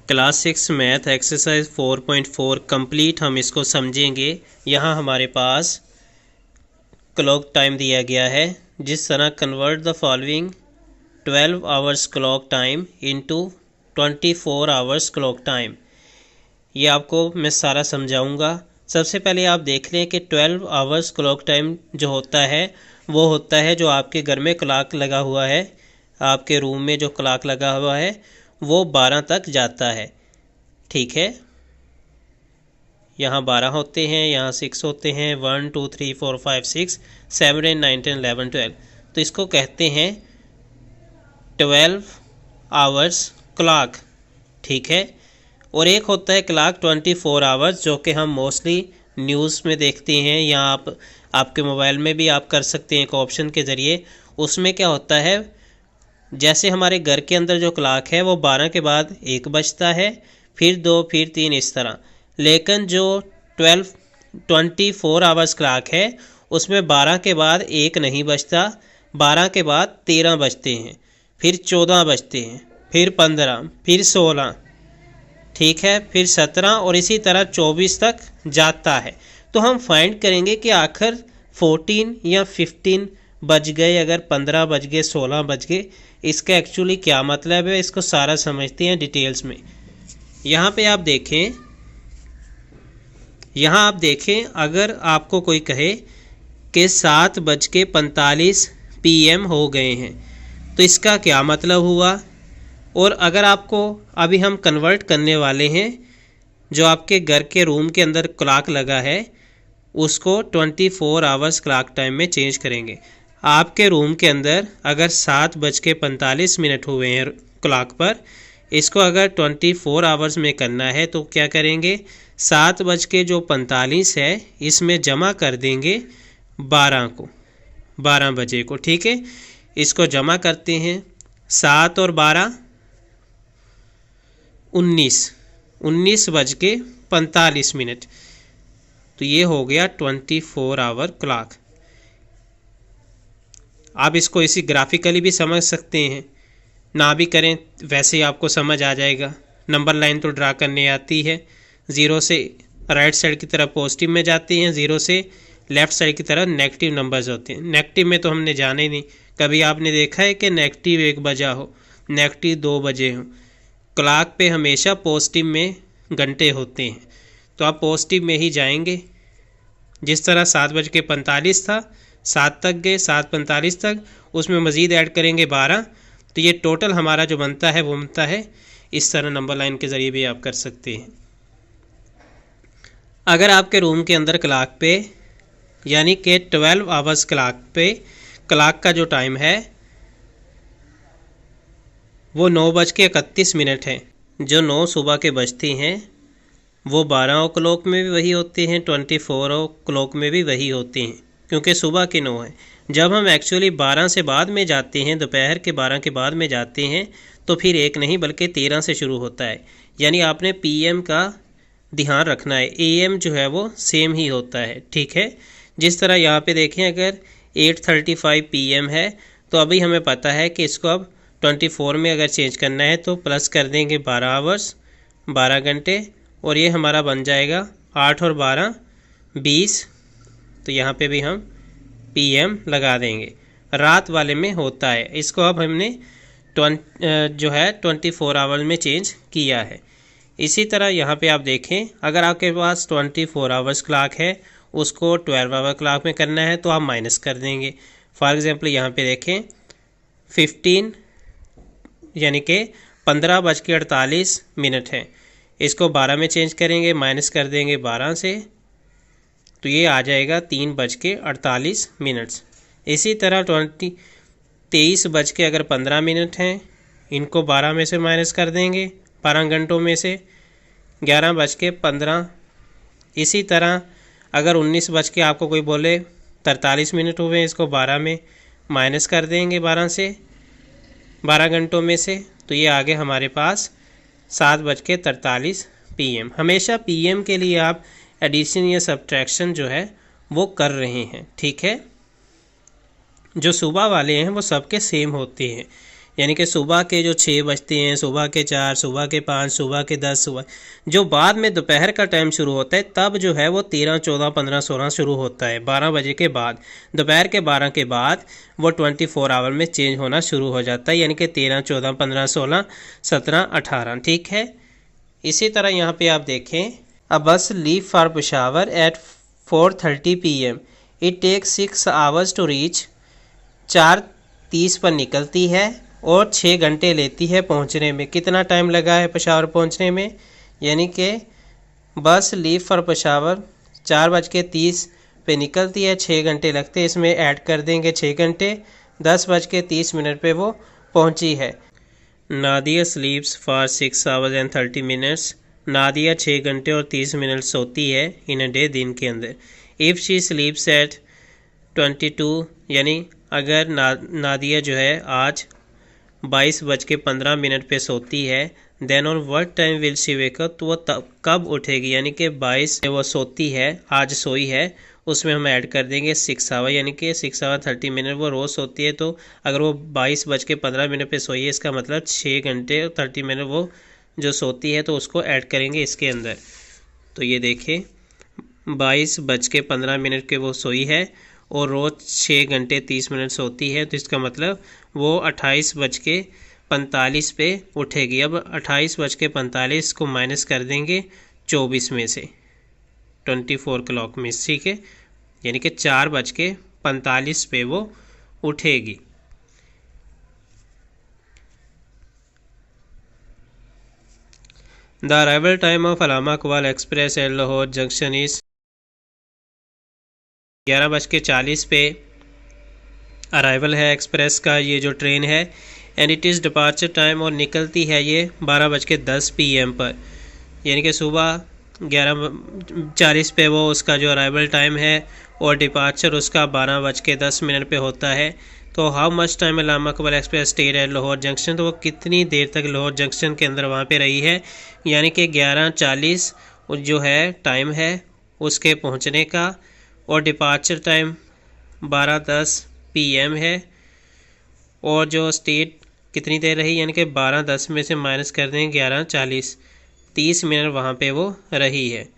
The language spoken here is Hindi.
क्लास 6 मैथ एक्सरसाइज 4.4 कंप्लीट हम इसको समझेंगे। यहाँ हमारे पास क्लॉक टाइम दिया गया है। जिस तरह convert the following 12 hours clock time into 24 hours clock time, ये आपको मैं सारा समझाऊंगा। सबसे पहले आप देख लें कि 12 आवर्स क्लॉक टाइम जो होता है वो होता है जो आपके घर में क्लॉक लगा हुआ है, आपके रूम में जो क्लॉक लगा हुआ है वो 12 तक जाता है। ठीक है, यहाँ 12 होते हैं, यहाँ 6 होते हैं, 1 2 3 4 5 6 7 8 9 10 11 12, तो इसको कहते हैं 12 आवर्स क्लॉक। ठीक है, और एक होता है क्लॉक 24 आवर्स जो कि हम मोस्टली न्यूज़ में देखते हैं, या आपके मोबाइल में भी आप कर सकते हैं एक ऑप्शन के ज़रिए। उसमें क्या होता है, जैसे हमारे घर के अंदर जो क्लॉक है वो 12 के बाद 1 बजता है, फिर 2, फिर 3, इस तरह। लेकिन जो 24 आवर्स क्लॉक है उसमें 12 के बाद 1 नहीं बजता, 12 के बाद 13 बजते हैं, फिर 14 बजते हैं, फिर 15, फिर 16, ठीक है, फिर 17 और इसी तरह 24 तक जाता है। तो हम फाइंड करेंगे कि आखिर 14 या 15 बज गए, अगर 15 बज गए, 16 बज गए, इसका एक्चुअली क्या मतलब है, इसको सारा समझते हैं डिटेल्स में। यहाँ पे आप देखें, यहाँ आप देखें, अगर आपको कोई कहे कि 7:45 PM हो गए हैं तो इसका क्या मतलब हुआ। और अगर आपको अभी हम कन्वर्ट करने वाले हैं, जो आपके घर के रूम के अंदर क्लॉक लगा है उसको 24 आवर्स क्लॉक टाइम में चेंज करेंगे। आपके रूम के अंदर अगर 7:45 हुए हैं क्लॉक पर, इसको अगर 24 आवर्स में करना है तो क्या करेंगे, 7:45 है इसमें जमा कर देंगे 12 बजे को। ठीक है, इसको जमा करते हैं, 7 और 12 19:45, तो ये हो गया 24 आवर क्लॉक। आप इसको इसी ग्राफिकली भी समझ सकते हैं, ना भी करें वैसे ही आपको समझ आ जाएगा। नंबर लाइन तो ड्रा करने आती है, 0 से राइट साइड की तरफ पॉजिटिव में जाती हैं, 0 से लेफ़्ट साइड की तरफ नेगेटिव नंबर्स होते हैं। नेगेटिव में तो हमने जाना ही नहीं, कभी आपने देखा है कि नेगेटिव 1 बजा हो, नेगेटिव 2 बजे हो। क्लॉक पे हमेशा पॉजिटिव में घंटे होते हैं, तो आप पॉजिटिव में ही जाएंगे। जिस तरह 7:45 था, 7 तक गए, 7:45 तक, उसमें मज़ीद ऐड करेंगे 12, तो ये टोटल हमारा जो बनता है वो बनता है। इस तरह नंबर लाइन के ज़रिए भी आप कर सकते हैं। अगर आपके रूम के अंदर क्लॉक पे, यानी कि 12 आवर्स क्लॉक पे, क्लॉक का जो टाइम है वो 9:31 है। जो 9 सुबह के बजते हैं वो 12 क्लॉक में भी वही होते हैं, 24 क्लॉक में भी वही होते हैं, क्योंकि सुबह के 9 हैं। जब हम एक्चुअली 12 से बाद में जाते हैं, दोपहर के 12 के बाद में जाते हैं, तो फिर 1 नहीं बल्कि 13 से शुरू होता है। यानी आपने PM का ध्यान रखना है, AM जो है वो सेम ही होता है। ठीक है, जिस तरह यहाँ पे देखें, अगर 8:35 PM है तो अभी हमें पता है कि इसको अब 24 में अगर चेंज करना है तो प्लस कर देंगे 12 आवर्स, 12 घंटे, और ये हमारा बन जाएगा 8 और 12 20। तो यहाँ पे भी हम PM लगा देंगे। रात वाले में होता है, इसको अब हमने 24 आवर में चेंज किया है। इसी तरह यहाँ पे आप देखें, अगर आपके पास 24 आवर्स क्लॉक है उसको 12 आवर क्लॉक में करना है तो आप माइनस कर देंगे। फॉर एग्जांपल यहाँ पे देखें 15 यानी कि 15:48 है, इसको 12 में चेंज करेंगे, माइनस कर देंगे 12 से, तो ये आ जाएगा 3:48। इसी तरह 23:15 हैं, इनको 12 में से माइनस कर देंगे, 12 घंटों में से 11:15। इसी तरह अगर 19 बज के आपको कोई बोले 43 मिनट हुए, इसको 12 में माइनस कर देंगे 12 घंटों में से, तो ये आगे हमारे पास 7:43 PM। हमेशा PM के लिए आप एडिशन या सब्ट्रैक्शन जो है वो कर रहे हैं। ठीक है, जो सुबह वाले हैं वो सबके सेम होते हैं, यानी कि सुबह के जो 6 बजते हैं, सुबह के 4, सुबह के 5, सुबह के 10, सुबह जो बाद में दोपहर का टाइम शुरू होता है तब जो है वो 13, 14, 15, 16 शुरू होता है। 12 बजे के बाद, दोपहर के 12 के बाद वो 24 आवर में चेंज होना शुरू हो जाता है, यानी कि 13, 14, 15, 16, 17, 18। ठीक है। इसी तरह यहाँ पे आप देखें, a bus leave for Peshawar at 4:30 PM। It takes 6 hours to reach. 4:30 पर निकलती है और 6 घंटे लेती है पहुंचने में। कितना टाइम लगा है पेशावर पहुंचने में? यानी कि बस लीव फॉर पेशावर 4:30 पे निकलती है, 6 घंटे लगते हैं, इसमें ऐड कर देंगे 6 घंटे, 10:30 पे वो पहुंची है। Nadia स्लीप्स for 6 hours and 30 minutes. Nadia 6 घंटे और 30 मिनट सोती है इन अ डे, दिन के अंदर। इफ़ शी स्लीप्स एट 22, यानी अगर नादिया जो है आज 22:15 पे सोती है, then on what time will she wake up, तो वो तब कब उठेगी? यानी कि 22 वो सोती है, आज सोई है, उसमें हम ऐड कर देंगे 6 आवर, यानी कि 6 आवर 30 मिनट वो रोज़ सोती है। तो अगर वो 22:15 पे सोई है, इसका मतलब 6 घंटे और 30 मिनट वो जो सोती है, तो उसको ऐड करेंगे इसके अंदर। तो ये देखिए 22:15 के वो सोई है और रोज़ 6 घंटे 30 मिनट सोती है, तो इसका मतलब वो 28:45 पे उठेगी। अब 28:45 को माइनस कर देंगे 24 में से, 24 क्लॉक में, ठीक है, यानी कि 4:45 पे वो उठेगी। The arrival time of Allama Iqbal express at Lahore junction is 11:40 पे अराइवल है एक्सप्रेस का, ये जो ट्रेन है। And it is departure time, और निकलती है ये 12:10 PM पर, यानी कि सुबह 11:40 पे वो उसका जो अराइवल टाइम है और डिपार्चर उसका 12:10 पे होता है। तो how much time Allama Iqbal express stayed at Lahore junction, तो वो कितनी देर तक लाहौर जंक्शन के अंदर वहाँ पे रही है? यानी कि 11:40 जो है टाइम है उसके पहुँचने का, और डिपार्चर टाइम 12:10 PM है, और जो स्टेट कितनी देर रही, यानी कि 12:10 में से माइनस कर देंगे 11:40, 30 मिनट वहाँ पे वो रही है।